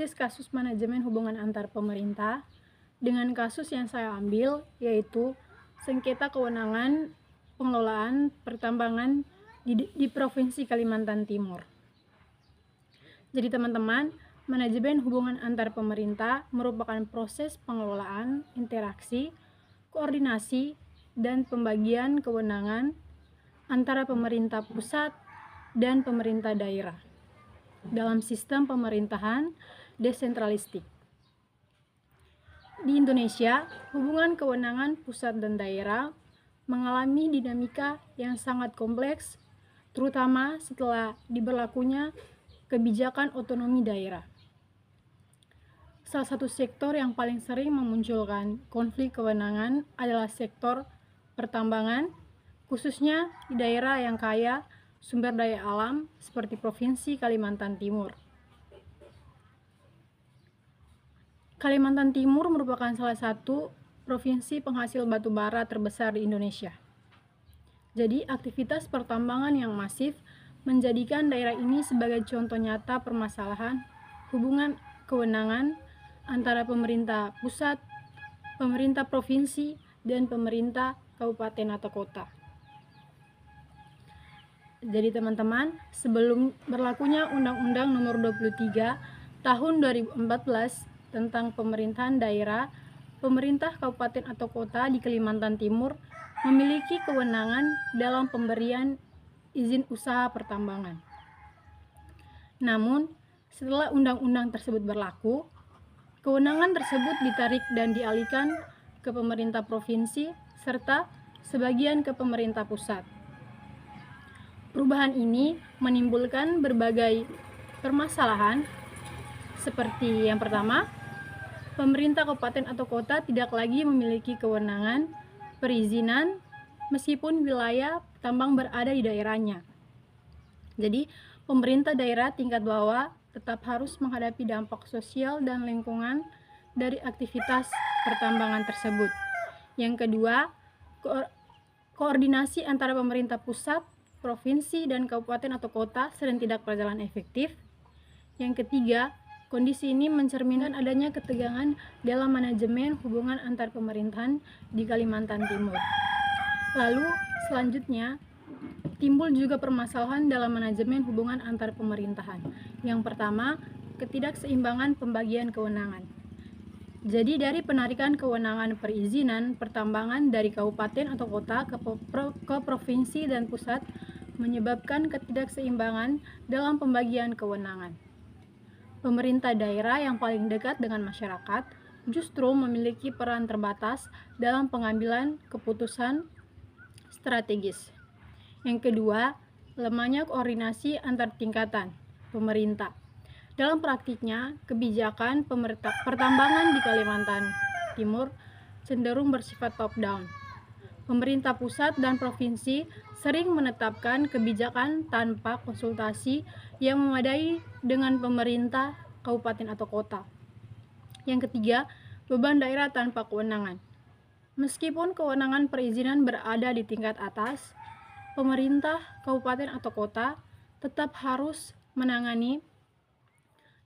menganalisis kasus manajemen hubungan antar pemerintah dengan kasus yang saya ambil, yaitu sengketa kewenangan pengelolaan pertambangan di Provinsi Kalimantan Timur. Jadi teman-teman, manajemen hubungan antar pemerintah merupakan proses pengelolaan, interaksi, koordinasi, dan pembagian kewenangan antara pemerintah pusat dan pemerintah daerah dalam sistem pemerintahan desentralistik. Di Indonesia, hubungan kewenangan pusat dan daerah mengalami dinamika yang sangat kompleks, terutama setelah diberlakunya kebijakan otonomi daerah. Salah satu sektor yang paling sering memunculkan konflik kewenangan adalah sektor pertambangan, khususnya di daerah yang kaya sumber daya alam seperti Provinsi Kalimantan Timur. Kalimantan Timur merupakan salah satu provinsi penghasil batu bara terbesar di Indonesia. Jadi, aktivitas pertambangan yang masif menjadikan daerah ini sebagai contoh nyata permasalahan hubungan kewenangan antara pemerintah pusat, pemerintah provinsi, dan pemerintah kabupaten atau kota. Jadi teman-teman, sebelum berlakunya Undang-Undang Nomor 23 Tahun 2014 tentang pemerintahan daerah, pemerintah kabupaten atau kota di Kalimantan Timur memiliki kewenangan dalam pemberian izin usaha pertambangan. Namun, setelah undang-undang tersebut berlaku, kewenangan tersebut ditarik dan dialihkan ke pemerintah provinsi serta sebagian ke pemerintah pusat. Perubahan ini menimbulkan berbagai permasalahan seperti yang pertama, pemerintah kabupaten atau kota tidak lagi memiliki kewenangan perizinan meskipun wilayah tambang berada di daerahnya. Jadi, pemerintah daerah tingkat bawah tetap harus menghadapi dampak sosial dan lingkungan dari aktivitas pertambangan tersebut. Yang kedua, koordinasi antara pemerintah pusat, provinsi, dan kabupaten atau kota sering tidak berjalan efektif. Yang ketiga, kondisi ini mencerminkan adanya ketegangan dalam manajemen hubungan antar pemerintahan di Kalimantan Timur. Lalu, selanjutnya, timbul juga permasalahan dalam manajemen hubungan antar pemerintahan. Yang pertama, ketidakseimbangan pembagian kewenangan. Jadi dari penarikan kewenangan perizinan pertambangan dari kabupaten atau kota ke provinsi dan pusat menyebabkan ketidakseimbangan dalam pembagian kewenangan. Pemerintah daerah yang paling dekat dengan masyarakat justru memiliki peran terbatas dalam pengambilan keputusan strategis. Yang kedua, lemahnya koordinasi antar tingkatan pemerintah. Dalam praktiknya, kebijakan pertambangan di Kalimantan Timur cenderung bersifat top-down. Pemerintah pusat dan provinsi sering menetapkan kebijakan tanpa konsultasi yang memadai dengan pemerintah kabupaten atau kota. Yang ketiga, beban daerah tanpa kewenangan. Meskipun kewenangan perizinan berada di tingkat atas, pemerintah kabupaten atau kota tetap harus menangani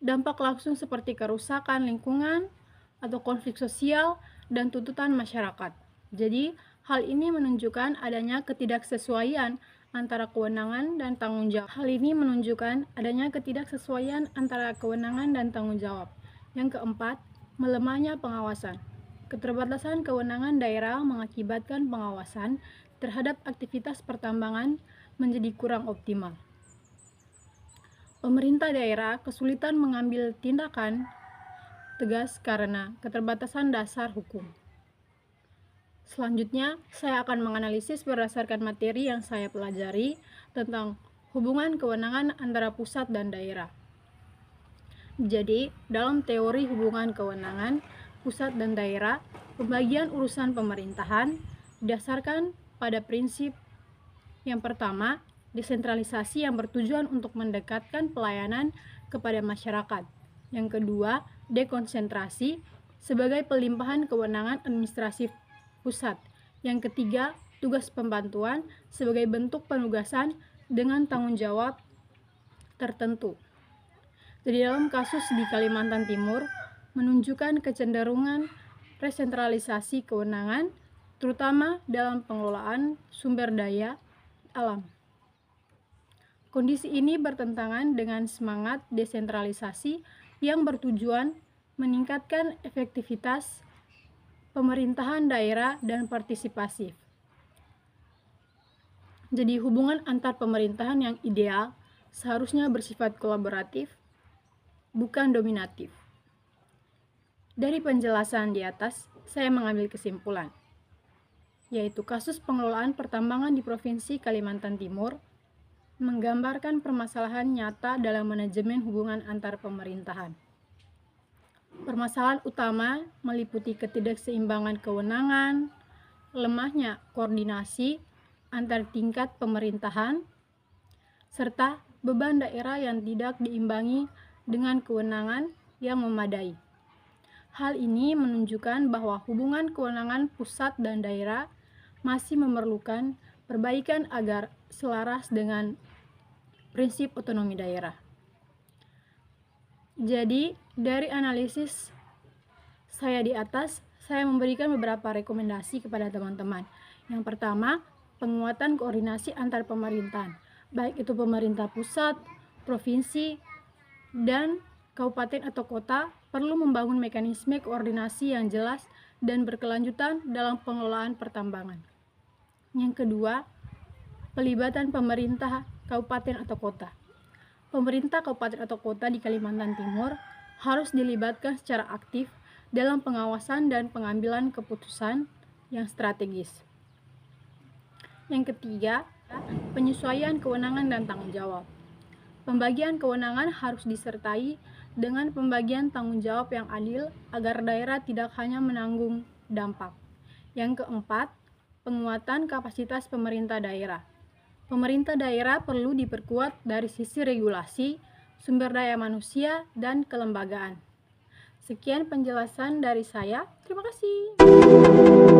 dampak langsung seperti kerusakan lingkungan atau konflik sosial dan tuntutan masyarakat. Jadi, hal ini menunjukkan adanya ketidaksesuaian antara kewenangan dan tanggung jawab. Hal ini menunjukkan adanya ketidaksesuaian antara kewenangan dan tanggung jawab. Yang keempat, melemahnya pengawasan. Keterbatasan kewenangan daerah mengakibatkan pengawasan terhadap aktivitas pertambangan menjadi kurang optimal. Pemerintah daerah kesulitan mengambil tindakan tegas karena keterbatasan dasar hukum. Selanjutnya, saya akan menganalisis berdasarkan materi yang saya pelajari tentang hubungan kewenangan antara pusat dan daerah. Jadi, dalam teori hubungan kewenangan pusat dan daerah, pembagian urusan pemerintahan didasarkan pada prinsip yang pertama, desentralisasi yang bertujuan untuk mendekatkan pelayanan kepada masyarakat. Yang kedua, dekonsentrasi sebagai pelimpahan kewenangan administratif pusat. Yang ketiga, tugas pembantuan sebagai bentuk penugasan dengan tanggung jawab tertentu. Jadi dalam kasus di Kalimantan Timur menunjukkan kecenderungan resentralisasi kewenangan, terutama dalam pengelolaan sumber daya alam. Kondisi ini bertentangan dengan semangat desentralisasi yang bertujuan meningkatkan efektivitas pemerintahan daerah dan partisipasif. Jadi hubungan antar pemerintahan yang ideal seharusnya bersifat kolaboratif, bukan dominatif. Dari penjelasan di atas, saya mengambil kesimpulan, yaitu kasus pengelolaan pertambangan di Provinsi Kalimantan Timur menggambarkan permasalahan nyata dalam manajemen hubungan antar pemerintahan. Permasalahan utama meliputi ketidakseimbangan kewenangan, lemahnya koordinasi antar tingkat pemerintahan, serta beban daerah yang tidak diimbangi dengan kewenangan yang memadai. Hal ini menunjukkan bahwa hubungan kewenangan pusat dan daerah masih memerlukan perbaikan agar selaras dengan prinsip otonomi daerah. Jadi, dari analisis saya di atas, saya memberikan beberapa rekomendasi kepada teman-teman. Yang pertama, penguatan koordinasi antar pemerintahan, baik itu pemerintah pusat, provinsi, dan kabupaten atau kota perlu membangun mekanisme koordinasi yang jelas dan berkelanjutan dalam pengelolaan pertambangan. Yang kedua, pelibatan pemerintah kabupaten atau kota. Pemerintah kabupaten atau kota di Kalimantan Timur harus dilibatkan secara aktif dalam pengawasan dan pengambilan keputusan yang strategis. Yang ketiga, penyesuaian kewenangan dan tanggung jawab. Pembagian kewenangan harus disertai dengan pembagian tanggung jawab yang adil agar daerah tidak hanya menanggung dampak. Yang keempat, penguatan kapasitas pemerintah daerah. Pemerintah daerah perlu diperkuat dari sisi regulasi, sumber daya manusia, dan kelembagaan. Sekian penjelasan dari saya. Terima kasih.